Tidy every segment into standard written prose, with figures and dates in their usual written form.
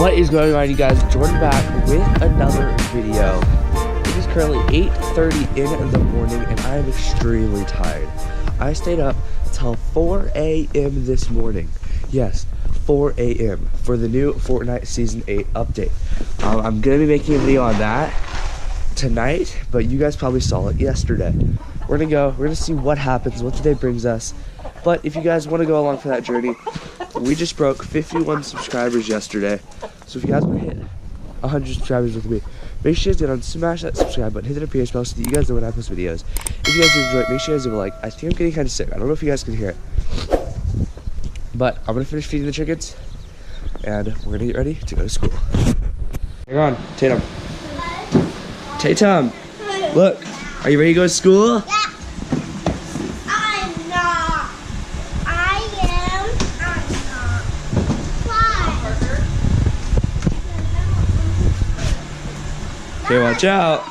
What is going on, you guys? Jordan back with another video. It is currently 8:30 in the morning and I am extremely tired. I stayed up till 4 a.m. this morning. Yes, 4 a.m. for the new Fortnite Season 8 update. I'm going to be making a video on that tonight, but you guys probably saw it yesterday. We're going to see what happens, what today brings us. But if you guys want to go along for that journey, we just broke 51 subscribers yesterday. So if you guys want to hit 100 subscribers with me, make sure you guys get on, smash that subscribe button, hit the notification bell so that you guys know when I post videos. If you guys do enjoy it, make sure you guys leave a like. I think I'm getting kind of sick. I don't know if you guys can hear it. But I'm going to finish feeding the chickens, and we're going to get ready to go to school. Hang on, Tatum. Tatum, look, are you ready to go to school? Yeah. I'm not. I am. I'm not. Why? Okay, watch out.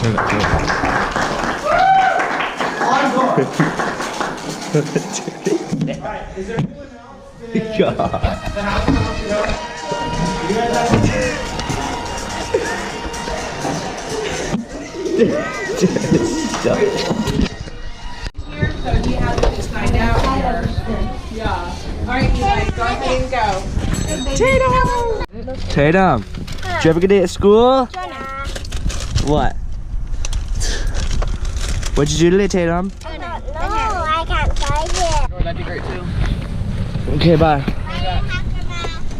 Turn it, turn it. Alright, is there anyone else? God. The house wants to go? You guys Stop. Here, so he has to just find out here. Yeah. Alright, you guys, go ahead and go. Tatum! Tatum, did you ever get a day at school? What? What'd you do today, Tatum? I don't know. I can't find it. Oh, that'd be great too. Okay, bye.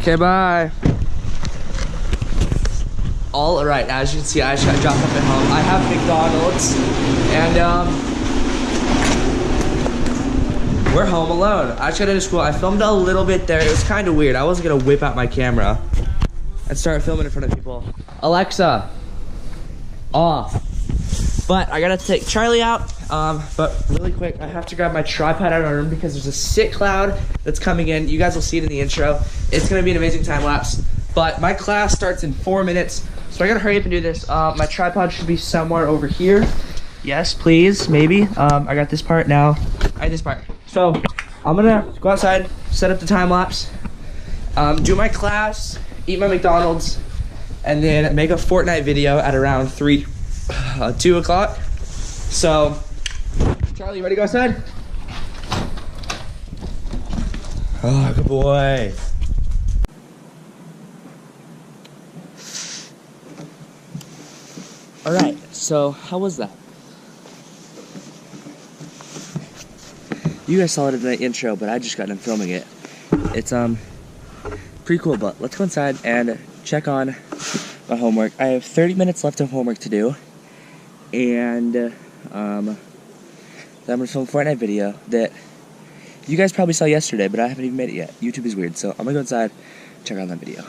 Okay, bye. All right, as you can see, I just got dropped off at home. I have McDonald's, and we're home alone. I just got into school. I filmed a little bit there. It was kind of weird. I wasn't gonna whip out my camera and start filming in front of people. Alexa, off. But I gotta take Charlie out. But really quick, I have to grab my tripod out of my room because there's a sick cloud that's coming in. You guys will see it in the intro. It's gonna be an amazing time lapse. But my class starts in 4 minutes, so I gotta hurry up and do this. My tripod should be somewhere over here. Yes, please, maybe. I got this part now. I have this part. So I'm gonna go outside, set up the time lapse, do my class, eat my McDonald's, and then make a Fortnite video at around 2 o'clock. So, Charlie, you ready to go outside? Oh, good boy. All right, so how was that? You guys saw it in the intro, but I just got done filming it. It's pretty cool, but let's go inside and check on my homework. I have 30 minutes left of homework to do, and then I'm gonna film a Fortnite video that you guys probably saw yesterday, but I haven't even made it yet. YouTube is weird, so I'm gonna go inside and check out that video.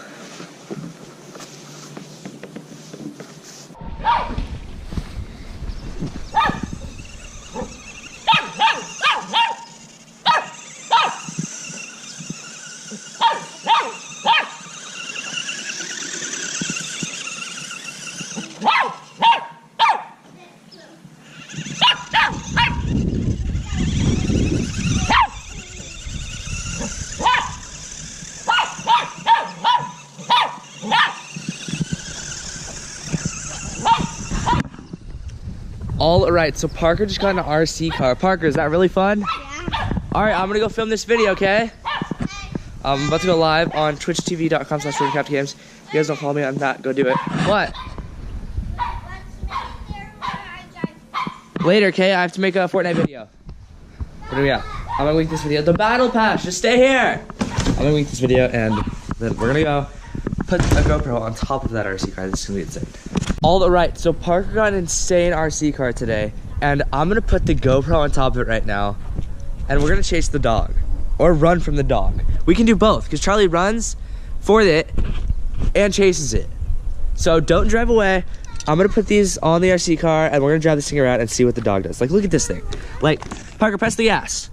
All right, so Parker just got in an RC car. Parker, is that really fun? Yeah. All right, I'm gonna go film this video, okay? I'm about to go live on twitchtv.com/RoganCraftGames. If you guys don't follow me on that, go do it. What? Later, okay? I have to make a Fortnite video. What do we have? I'm gonna link this video. The battle pass, just stay here. I'm gonna link this video and then we're gonna go put a GoPro on top of that RC car. This is gonna be insane. All right, so Parker got an insane RC car today, and I'm gonna put the GoPro on top of it right now, and we're gonna chase the dog, or run from the dog. We can do both, because Charlie runs for it and chases it. So don't drive away. I'm gonna put these on the RC car, and we're gonna drive this thing around and see what the dog does. Like, look at this thing. Like, Parker, press the gas.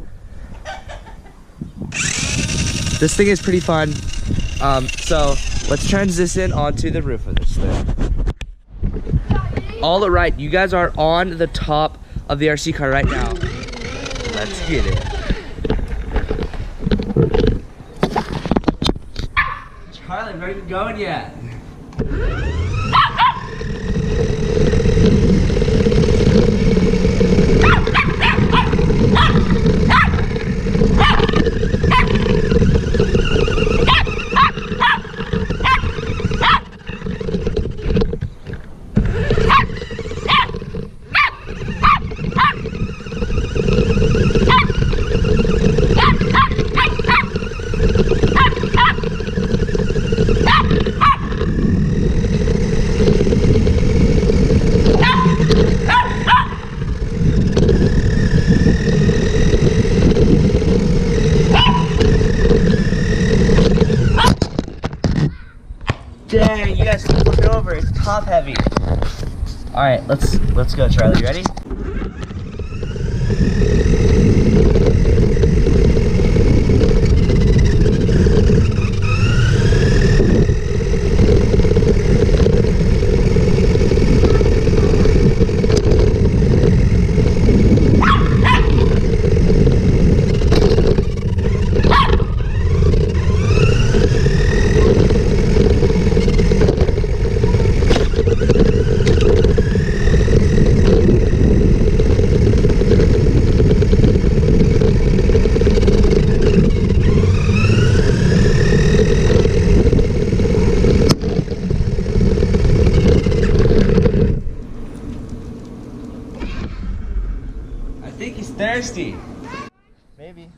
This thing is pretty fun. So let's transition onto the roof of this thing. All right, you guys are on the top of the RC car right now. Let's get it. Charlie, where are you going yet? Dang, you guys flip it over. It's top heavy. All right, let's go, Charlie. You ready? I think he's thirsty. Maybe.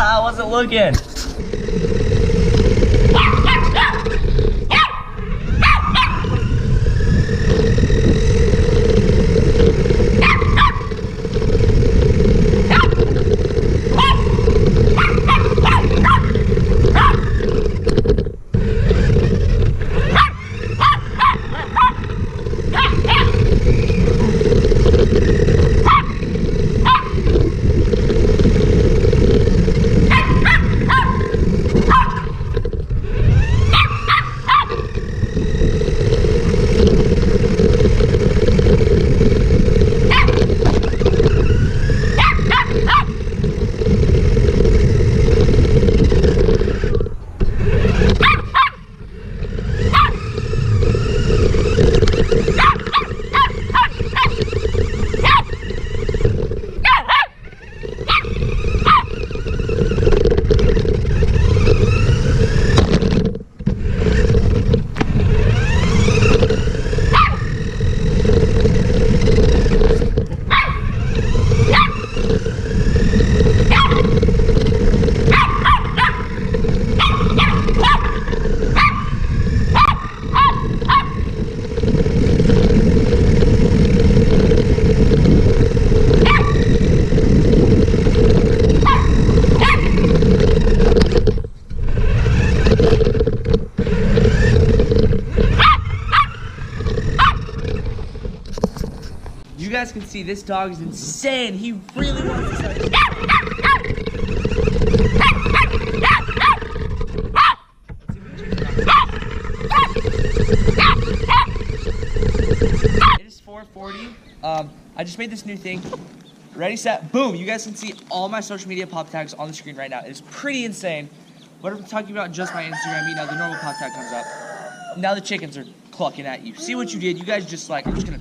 I wasn't looking. You guys can see this dog is insane. He really wants to start. It is 4:40. I just made this new thing. Ready, set, boom. You guys can see all my social media pop tags on the screen right now. It is pretty insane. What I'm talking about, just my Instagram, you know, the normal pop tag comes up. Now the chickens are clucking at you. See what you did? You guys just like, I'm just gonna